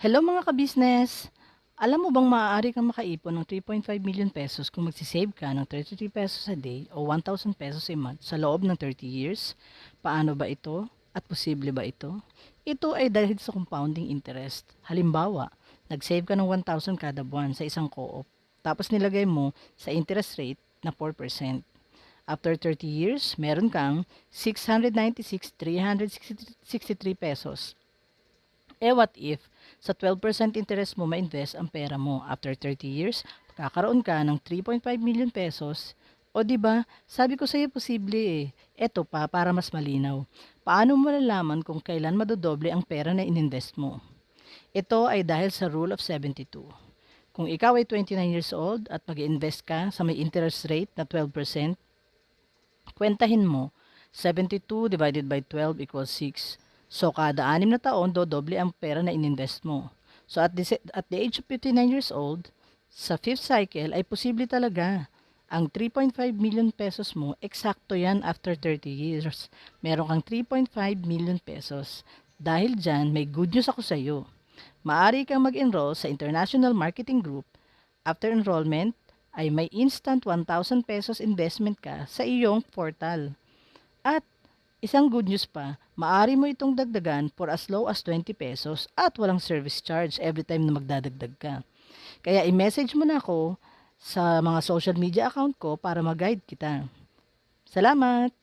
Hello mga kabisnes! Alam mo bang maaari kang makaipon ng 3.5 million pesos kung magsisave ka ng 33 pesos a day o 1,000 pesos a month sa loob ng 30 years? Paano ba ito? At posible ba ito? Ito ay dahil sa compounding interest. Halimbawa, nag-save ka ng 1,000 kada buwan sa isang co-op, tapos nilagay mo sa interest rate na 4%. After 30 years, meron kang 696,363 pesos. What if sa 12% interest mo ma-invest ang pera mo? After 30 years, kakaroon ka ng 3.5 million pesos. O di ba? Sabi ko sa iyo posible eh. Eto pa para mas malinaw. Paano mo malalaman kung kailan madodoble ang pera na ininvest mo? Ito ay dahil sa Rule of 72. Kung ikaw ay 29 years old at mag-invest ka sa may interest rate na 12%, kwentahin mo 72 divided by 12 equals 6. So, kada 6 na taon, dodoble ang pera na ininvest mo. So, at the age of 59 years old, sa 5th cycle ay posible talaga. Ang 3.5 million pesos mo, eksakto yan after 30 years. Meron kang 3.5 million pesos. Dahil dyan, may good news ako sa iyo. Maaari kang mag-enroll sa International Marketing Group. After enrollment, ay may instant 1,000 pesos investment ka sa iyong portal. At isang good news pa, maaari mo itong dagdagan for as low as 20 pesos at walang service charge every time na magdadagdag ka. Kaya i-message mo na ako sa mga social media account ko para mag-guide kita. Salamat!